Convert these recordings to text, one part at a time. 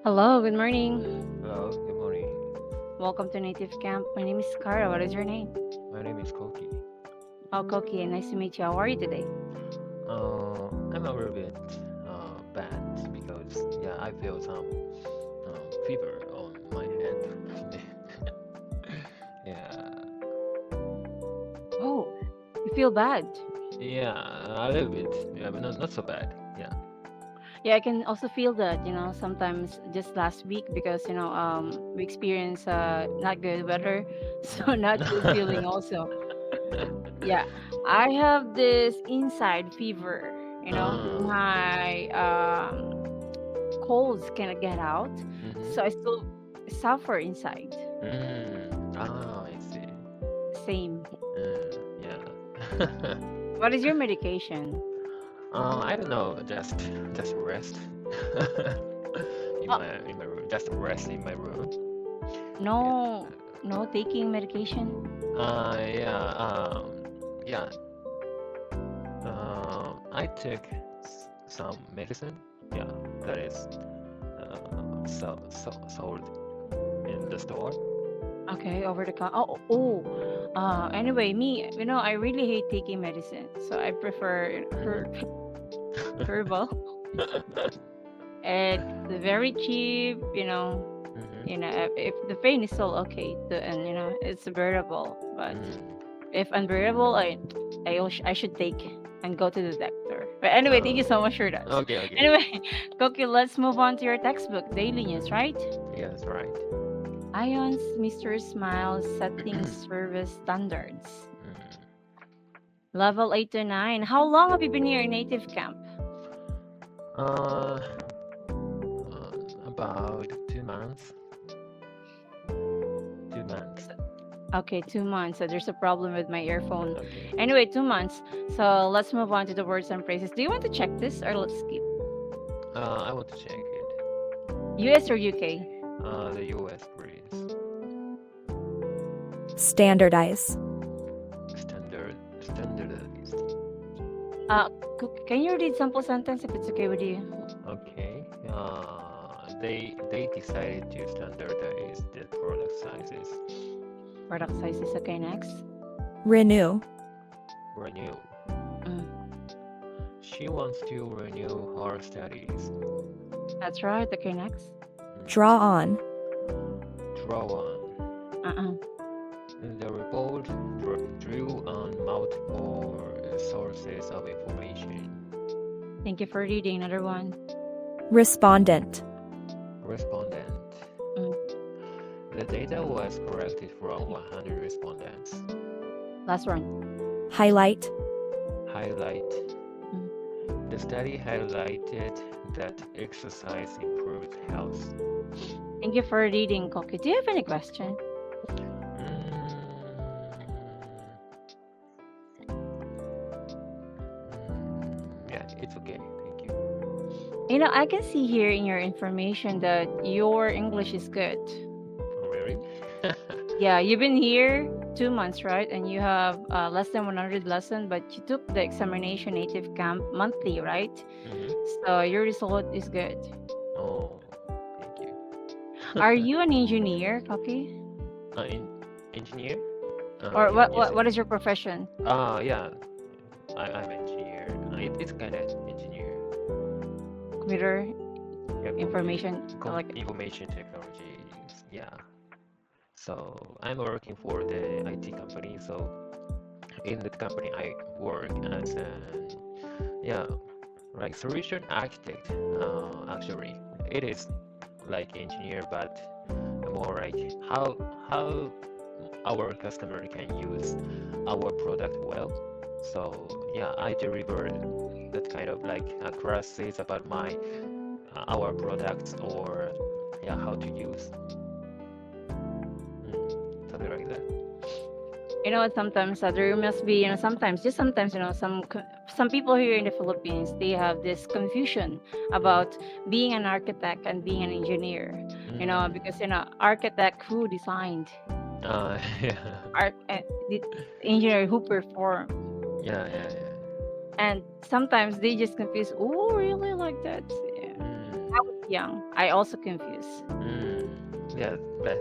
Hello, good morning. Hello, good morning. Welcome to Native Camp. My name is Kara. What is your name? My name is Koki. Oh, Koki. Nice to meet you. How are you today? I'm a little bit bad because I feel some fever on my head. Yeah, Oh, you feel bad? yeah, a little bit. Yeah, but not so bad. Yeah. Yeah, I can also feel that, sometimes just last week because, we experienced not good weather, so not good feeling also. Yeah, I have this inside fever, uh, my colds cannot get out, so I mm-hmm. still suffer inside. I see. Same. Yeah. What is your medication? I don't know. Just rest Uh, in my room. Just rest in my room. Yeah. no, no taking medication. Yeah. Yeah. I took some medicine. Yeah, that is sold in the store. Okay, over the counter. Anyway, me, I really hate taking medicine, so I prefer herbal. It's very cheap. If the pain is still okay, and it's bearable. But Mm. if unbearable, I should take and go to the doctor. But anyway, thank you so much for that. Okay, okay. Anyway, Koki, let's move on to your textbook, daily news, right? Yeah, that's right. Ion's Mr. Smiles setting service standards. Mm. Level 8 to 9. How long have you been here in native camp? Uh, about 2 months. 2 months. Okay, 2 months. So there's a problem with my earphone. Okay. Anyway, 2 months. So let's move on to the words and phrases. Do you want to check this or let's skip? I want to check it. US or UK? The US, please. Standardize. Standardized. Can you read sample sentence if it's okay with you? Okay. They decided to standardize the product sizes. Product size is okay next. Renew. Renew. Mm, She wants to renew her studies. that's right. Okay, next. Draw on. Draw on. Uh-uh. The report drew on multiple sources of information. Thank you for reading. Another one. Respondent. Respondent. Mm, The data was collected from 100 respondents. last one. Highlight. Highlight. Mm. The study highlighted that exercise improved health. Thank you for reading, Koki. Do you have any question? Mm, yeah, it's okay. Thank you. I can see here in your information that your English is good. Oh, really? Yeah, you've been here 2 months, right? And you have less than 100 lesson, but you took the examination native camp monthly, right? Mm-hmm. So your result is good. Oh, thank you. Are you an engineer, Koki? In engineer? Or Yes. what is your profession? Yeah. I'm engineer. It's kind of engineer. Computer Yeah, information, like information technologies. Yeah. So I'm working for the IT company. So in that company, I work as an yeah, like solution architect. Actually, it is like engineer, but more like how our customer can use our product well. So yeah, I deliver that kind of like classes about my our products or yeah how to use something like that. sometimes there must be sometimes just sometimes some people here in the Philippines they have this confusion about being an architect and being an engineer. Because architect who designed, Yeah, art the engineer who performed, yeah. and sometimes they just confuse. Oh, really like that? Yeah. I was young. I also confused. Mm, yeah, but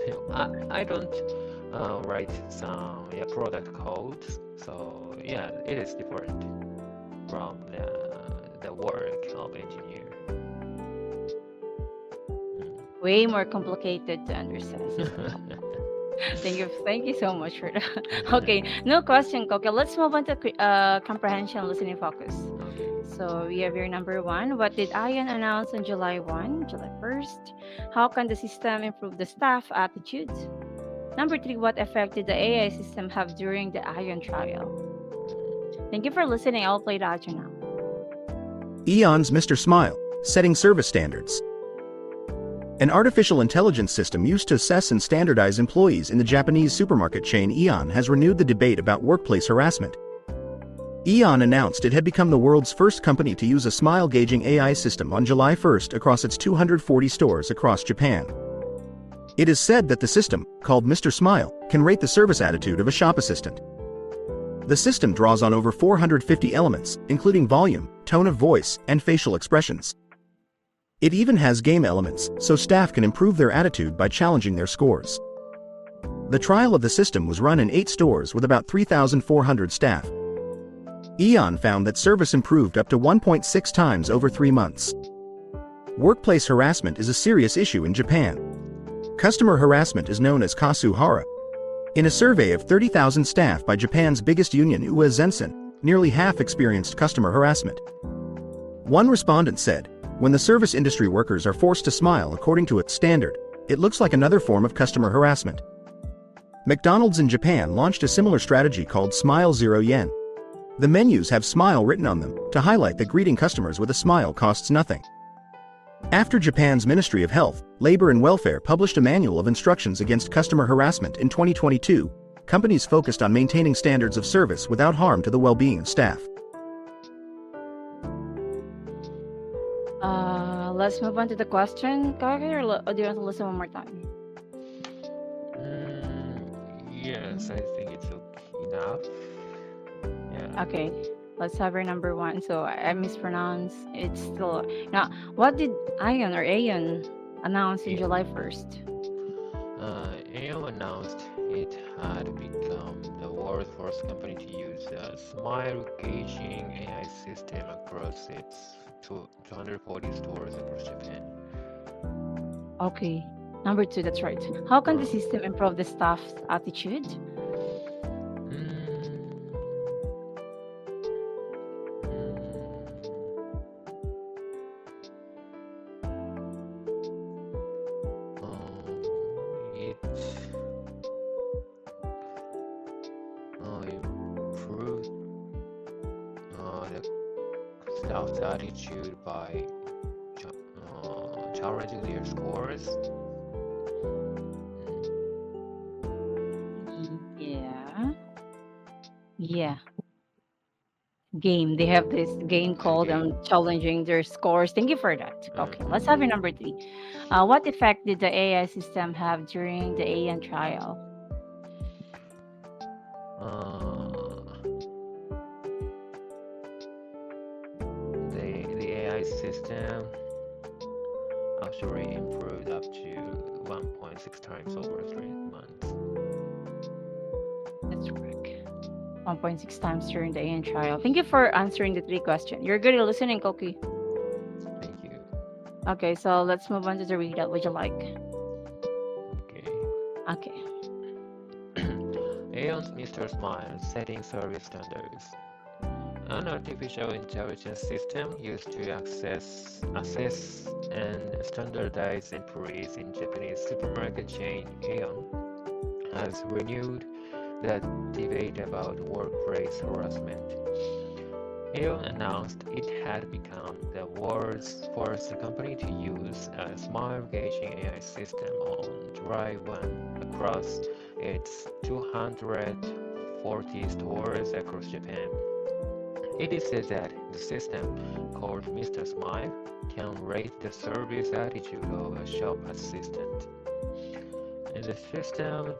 I don't write some product codes, so yeah, it is different from the work of engineer. Way more complicated to understand. Thank you so much for that. Okay, no question, Koke. Let's move on to comprehension, listening, focus. Okay. So we have your number one. What did Ion announce on July 1, July 1st? How can the system improve the staff attitudes? Number three, what effect did the AI system have during the Ion trial? Thank you for listening. I'll play the audio now. Eon's Mr. Smile, setting service standards. An artificial intelligence system used to assess and standardize employees in the Japanese supermarket chain Eon has renewed the debate about workplace harassment. Eon announced it had become the world's first company to use a smile gauging AI system on July 1st across its 240 stores across Japan. It is said that the system, called Mr. Smile, can rate the service attitude of a shop assistant. The system draws on over 450 elements, including volume, tone of voice, and facial expressions. It even has game elements, so staff can improve their attitude by challenging their scores. The trial of the system was run in 8 stores with about 3,400 staff. Eon found that service improved up to 1.6 times over 3 months. Workplace harassment is a serious issue in Japan. Customer harassment is known as kasuhara. In a survey of 30,000 staff by Japan's biggest union Ue Zensen, nearly half experienced customer harassment. One respondent said, "When the service industry workers are forced to smile according to its standard, it looks like another form of customer harassment." McDonald's in Japan launched a similar strategy called Smile 0 Yen. The menus have smile written on them to highlight that greeting customers with a smile costs nothing. After Japan's Ministry of Health, Labor and Welfare published a manual of instructions against customer harassment in 2022, companies focused on maintaining standards of service without harm to the well-being of staff. Let's move on to the question. Kage, or do you want to listen one more time? Yes, I think it's enough. Yeah. Okay, let's have our number one. So I mispronounced. It's still now. What did Ion or Aeon announce in Yeah. July 1st? AO announced it had become the world's first company to use a smile gauging AI system across its 240 stores across Japan. Okay, number two. That's right. How can the system improve the staff's attitude? It improved the staff's attitude by challenging their scores. Yeah. Yeah. Game. They have this game called Okay. challenging their scores. Thank you for that. Okay, let's have your number three. What effect did the AI system have during the AN trial? The AI system actually improved up to 1.6 times over 3 months. That's correct. 1.6 times during the AN trial. Thank you for answering the three questions. You're good at listening, Koki. Thank you. Okay, so let's move on to the readout. Would you like? Okay. Okay. Aeon's Mr. Smile setting service standards. An artificial intelligence system used to assess and standardize employees in Japanese supermarket chain Aeon has renewed the debate about workplace harassment. Aeon announced it had become the world's first company to use a smile gauging AI system on July 1 across its 240 stores across Japan. It is said that the system, called Mr. Smile, can rate the service attitude of a shop assistant. And the system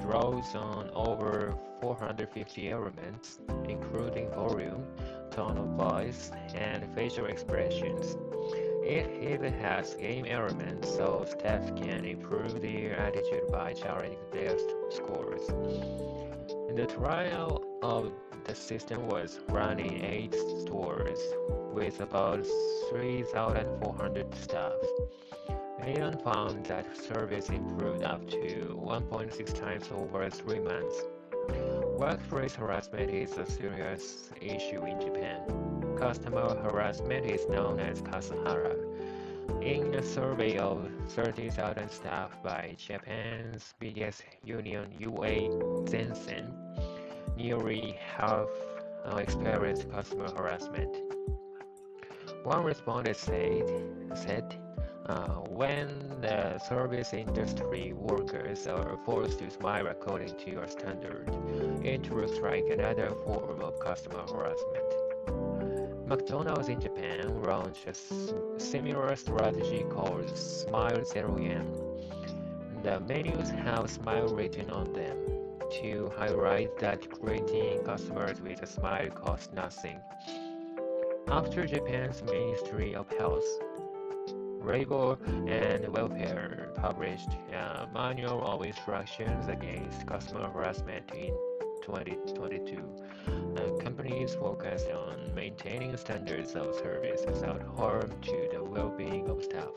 draws on over 450 elements, including volume, tone of voice, and facial expressions. It has game elements so staff can improve their attitude by challenging their scores. The trial of the system was run in 8 stores with about 3,400 staff. Aon found that service improved up to 1.6 times over 3 months. Workplace harassment is a serious issue in Japan. Customer harassment is known as kasahara. In a survey of 30,000 staff by Japan's biggest union, UA Zensen, nearly half experienced customer harassment. One respondent said when the service industry workers are forced to smile according to your standard, it looks like another form of customer harassment. McDonald's in Japan launched a similar strategy called Smile 0 yen. The menus have smile written on them to highlight that greeting customers with a smile costs nothing. After Japan's Ministry of Health, Labor and Welfare published a manual of instructions against customer harassment in 2022. Companies focused on maintaining standards of service without harm to the well-being of staff.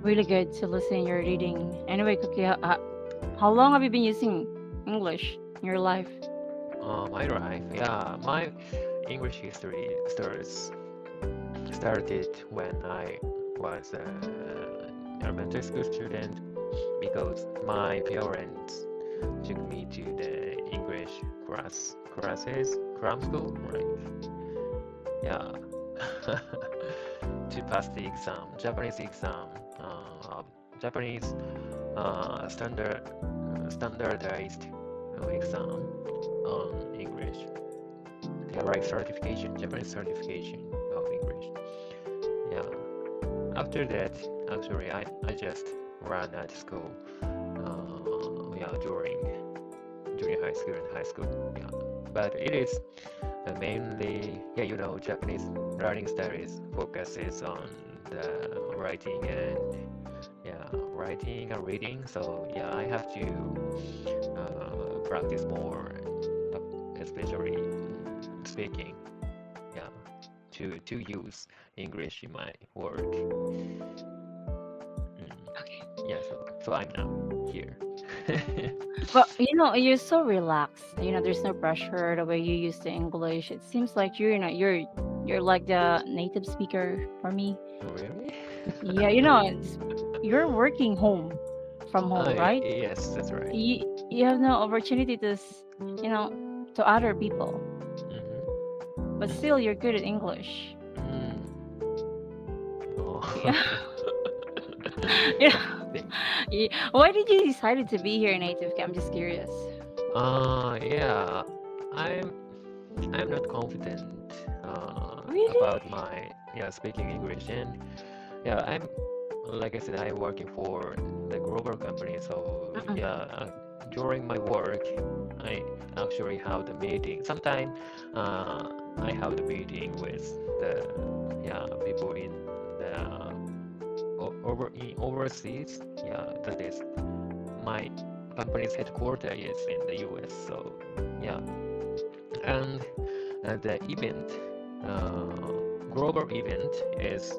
Really good to listen your reading. Anyway, Cookie, how long have you been using English in your life? My life, yeah, my English history started when I was an elementary school student because my parents took me to the English classes, grammar school, right? Yeah, to pass the exam, Japanese exam, Japanese standardized exam on English. Yeah, like certification, Japanese certification of English. Yeah. After that, actually, I just ran at school. Yeah, during junior high school and high school. Yeah, but it is mainly, yeah, Japanese learning studies focuses on the writing and reading. So yeah, I have to practice more, especially speaking. Yeah, to use English in my work. Okay. Yeah, so I'm now here. But you're so relaxed. There's no pressure the way you use the English. It seems like you're like the native speaker for me. Really? Yeah, you're working from home, right? Yes, that's right. You have no opportunity to to other people, but Mm-hmm. still you're good at English. Mm. Oh. Yeah. Yeah. Why did you decided to be here in native camp? I'm just curious. Yeah, I'm I'm not confident Really? about my speaking English, and yeah, I'm like I said, I'm working for the global company, so Uh-uh. yeah, during my work, I actually have the meeting. Sometimes I have the meeting with the people in the overseas. Yeah, that is my company's headquarters is in the US. So yeah, and the event, global event is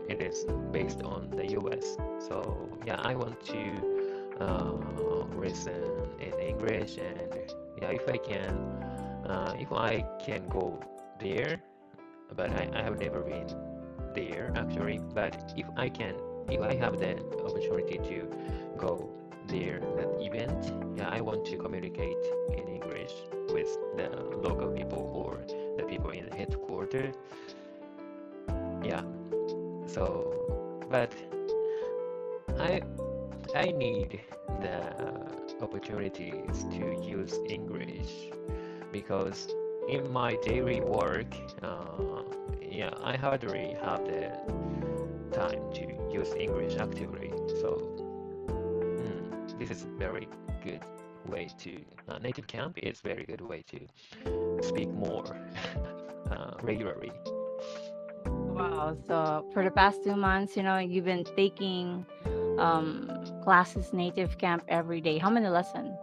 it is based on the US. So yeah, I want to listen in English, and yeah, if I can go there, but I have never been there actually. But if I have the opportunity to go there, that event, yeah, I want to communicate in English with the local people or the people in the headquarters. Yeah, but I I need the opportunities to use English because in my daily work, yeah, I hardly have the time to use English actively. So this is very good way to native camp is very good way to speak more regularly. Wow. So for the past 2 months, you've been taking classes native camp every day. How many lessons?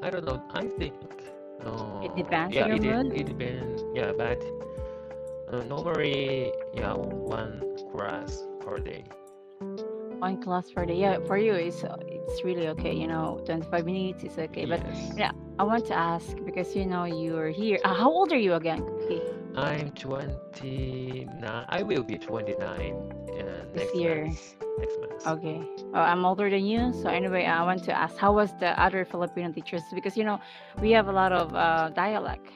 I don't know. I think, It depends on yeah, your mood. it depends. Yeah, but normally, yeah, one class per day. One class per day. Yeah, for you it's really okay. 25 minutes is okay. But Yes. I want to ask because you're here. How old are you again, Cookie? I'm 29. I will be 29 This year. Next month. Okay. I'm older than you. So anyway, I want to ask, how was the other Filipino teachers? Because we have a lot of dialect.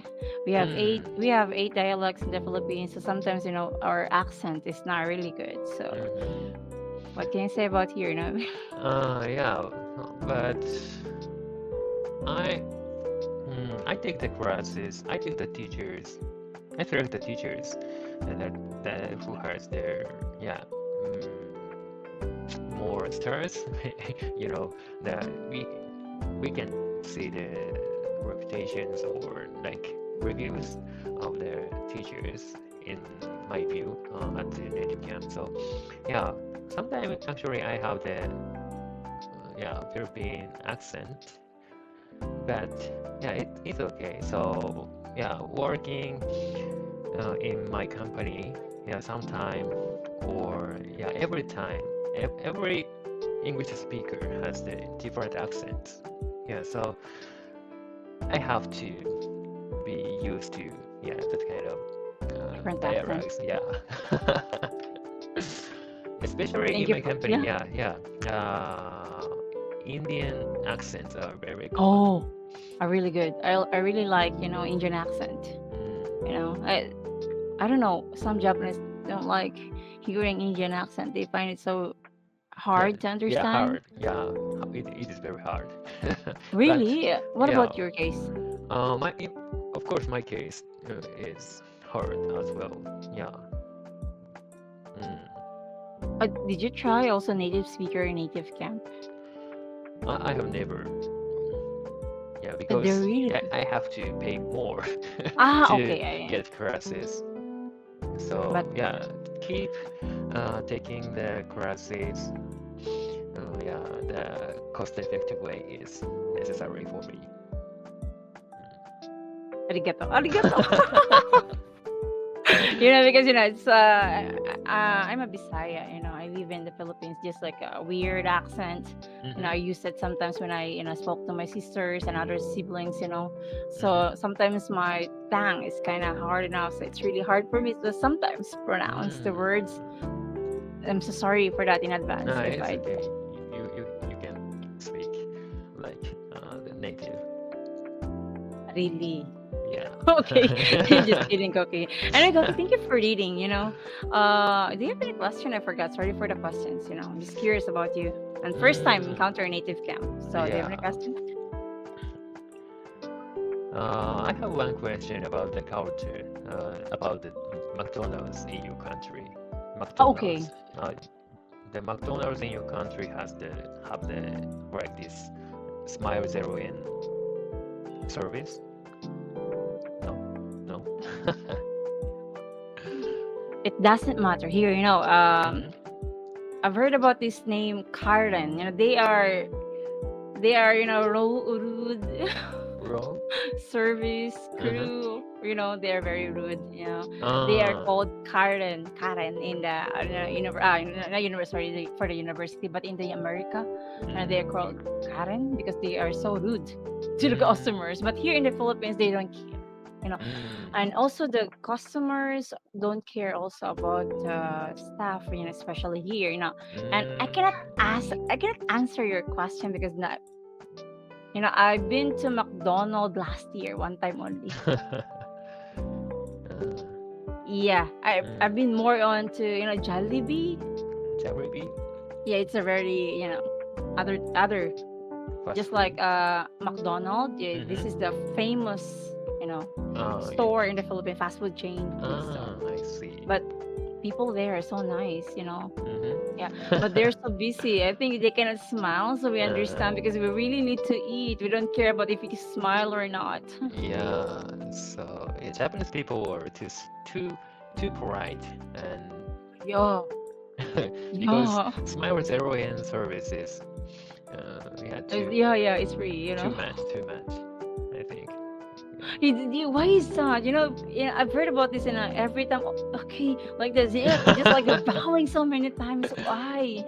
We have eight. Mm, We have 8 dialects in the Philippines. So sometimes our accent is not really good. So mm-hmm. what can you say about here? Yeah, but I I take the classes. I take the teachers. I select the teachers that who has their yeah more stars. You know that we can see the reputations or like reviews of the teachers in my view at the native camp. So yeah, sometimes actually I have the yeah European accent, but yeah it's okay. So yeah, working in my company, yeah, sometime or yeah every time, every English speaker has the different accents. Yeah, so I have to be used to yeah that kind of Different accent. dialects. Yeah, especially Thank in you my for company. yeah. Yeah, yeah. Indian accents are very common. Oh, are really good. I really like Indian accent. You Mm, know, I don't know. Some Japanese don't like hearing Indian accent. They find it so yeah, hard to yeah, understand. hard. Yeah, it is very hard. But Really? What yeah, about your case? my of course my case is hard as well. Yeah. Mm. Did you try also native speaker and native camp? I have never. Yeah, They're because really yeah, good. I have to pay more to Okay. get classes. So But yeah, keep taking the classes. Yeah, the cost-effective way is necessary for me. arigato, arigato. Because it's I'm a Bisaya. I live in the Philippines, just like a weird accent. I Mm-hmm, use it sometimes when I spoke to my sisters and other siblings. mm-hmm, So sometimes my tongue is kind of hard enough, so it's really hard for me to sometimes pronounce the words. mm. I'm so sorry for that in advance if It's I okay. You can speak like the native. really. Yeah. Okay, just kidding, Koki. Anyway, Koki, thank you for reading. Do you have any question? I forgot. Sorry for the questions. I'm just curious about you. And first time Mm, encounter a native camp. So, do you have any yeah. question? I have one question about the culture, about the McDonald's in your country. Okay. McDonald's, the McDonald's in your country has the have the like this Smile Zero in service? No, no. It doesn't matter here. Mm-hmm. I've heard about this name Karen. They are rude. Wrong? Service Uh-huh. crew, they're very rude. They are Ah. called Karen in the not university, for the university, but in the America, they're called Mm, Karen because they are so rude to the mm, customers. But here in the Philippines, they don't care. you know and mm, also the customers don't care also about staff, especially here. And I cannot answer your question because not. I've been to McDonald's last year, one time only. mm. Yeah, I've Mm. been more on to Jollibee. Jalebi? Yeah, it's a very other Fast just food? like McDonald's. Yeah, this is Mm-hmm. the famous you know Oh, yeah. store in the Philippines, fast food chain food store. Ah, I see. But people there are so nice. Yeah, but Mm-hmm. they're so busy. I think they cannot smile, so we Uh, understand because we really need to eat. We don't care about if you smile or not. yeah, so yeah, Japanese people are too too polite, and Yeah, because yeah. Smile Zero and services, yeah, Yeah, it's free. too much, I think. Yeah. Why is that? I've heard about this, and every time, okay, like this, yeah, just like bowing so many times. Why?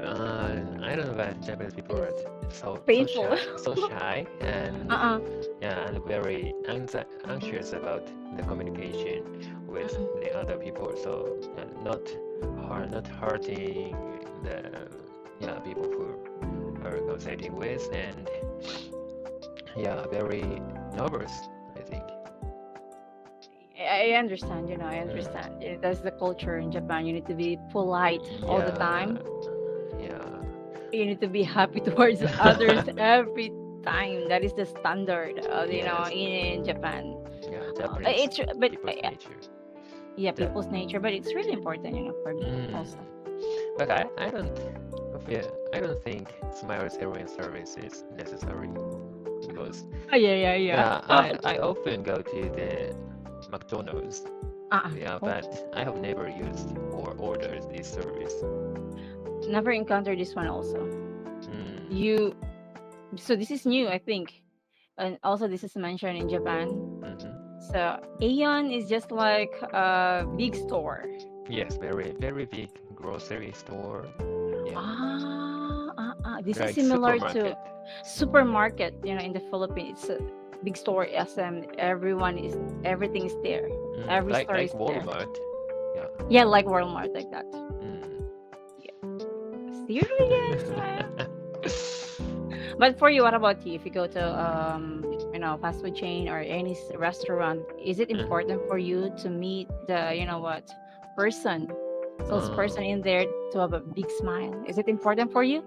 I don't know why Japanese people are It's so painful. shy, and Uh-uh. yeah, and very anxious about the communication with Mm-mm. the other people. So not hurting the people who are consulting with, and yeah, very nervous, I think. I understand, I Mm, understand. That's the culture in Japan. You need to be polite all the yeah, time. yeah, You need to be happy towards others every time. That is the standard, yes, in Japan. yeah, Japanese But people's nature. yeah, That, people's nature. But it's really important, for me mm, also. but I don't think Smile Zero service is necessary because Oh, yeah, yeah, yeah, yeah. I often go to the McDonald's. Yeah, Oh, but I have never used or ordered this service. never encountered this one also. Mm, You So this is new, I think, and also this is mentioned in Japan. hmm. So Aeon is just like a big store. Yes, very very big grocery store. Yeah, This is like similar to supermarket. supermarket, in the Philippines. It's a big store, SM. Everything is there. Every store Like is there. Walmart. Yeah. Yeah, like Walmart, like that. Mm. Serious, man. But for you, what about you? If you go to fast food chain or any restaurant, is it Mhm. important for you to meet the person, Uh, salesperson in there to have a big smile? Is it important for you?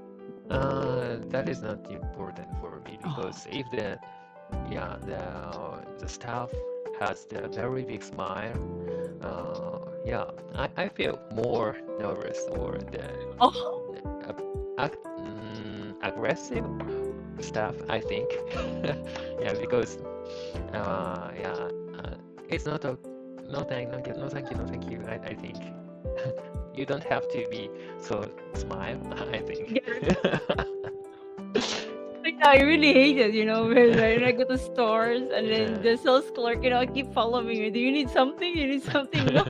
that is not important for me Oh, because if the staff has the very big smile, I feel more nervous or the oh, aggressive stuff, I think. Yeah, because it's not a no thank you, no thank you, no thank you. I think you don't have to be so smile, I think. get it. Like, I really hate it, when I go to stores and then Yeah. the sales clerk, keep following me. Do you need something? You need something? No,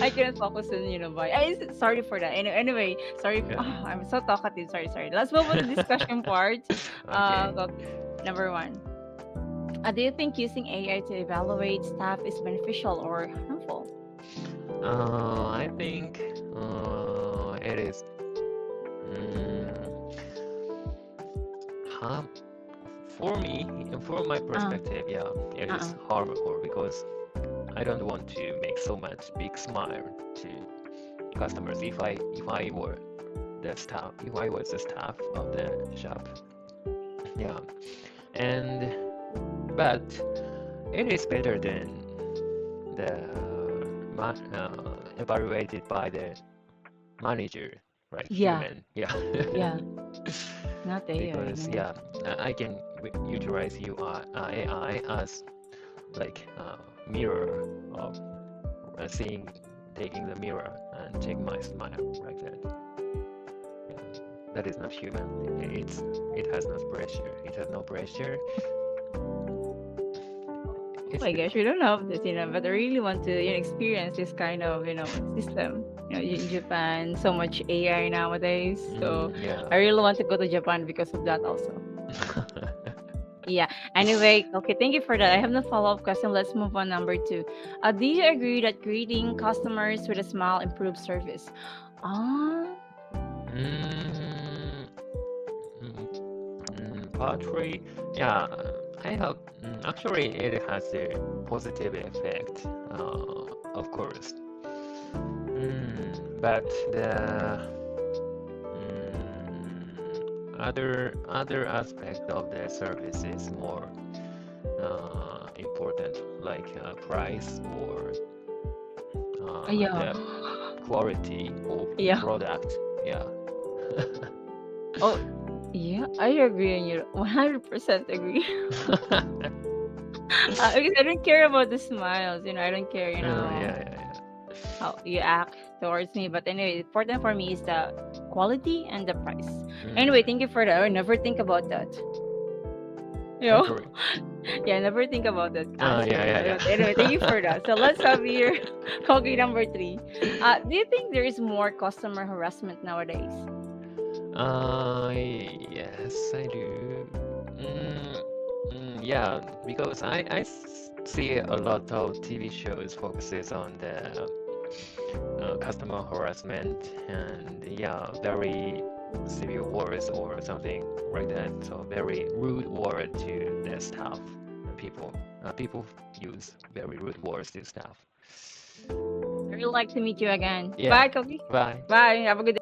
I couldn't focus on, buy. Sorry for that. Anyway, sorry. Yeah. I'm so talkative. Sorry, sorry. Let's move on to discussion part. Okay. Okay. Number one. Do you think using AI to evaluate staff is beneficial or harmful? I think it is mm, harm for me, from my Uh, perspective, yeah, it is uh-uh. harmful because I don't want to make so much big smile to customers if I were the staff, if I was the staff of the shop. Yeah, and but it is better than the evaluated by the manager, right? Yeah, Human, yeah. yeah. Not AI. Because yeah, I can utilize UI AI as like mirror of seeing, taking the mirror and check my smile like that. Yeah, that is not human. It has no pressure. It has no pressure. Oh It's my the gosh, we don't have this, but I really want to experience this kind of, system. In Japan, so much AI nowadays. So yeah. I really want to go to Japan because of that also. Yeah. Anyway, okay, thank you for that. I have no follow-up question. Let's move on number two. Do you agree that greeting customers with a smile improves service? Ah, mm, Pottery, yeah, I have actually it has a positive effect, of course. But the other aspect of the service is more important, like price or yeah. the quality of Yeah. product. Yeah. Oh, yeah, I agree on you. 100% agree. Because I don't care about the smiles, I don't care, Yeah. how you act towards me. But anyway, important for me is the quality and the price. Anyway, thank you for that. I never think about that. You know? Agree. Yeah, I never think about that answer. Yeah. But anyway, thank you for that. So let's have here okay, number three. Do you think there is more customer harassment nowadays? Yes, I do. Yeah, because I see a lot of TV shows focuses on the customer harassment and yeah, very severe words or something like that. So very rude word to the staff. People, people use very rude words to staff. I would like to meet you again. Yeah. Bye, Koki. Bye. Bye. Have a good day.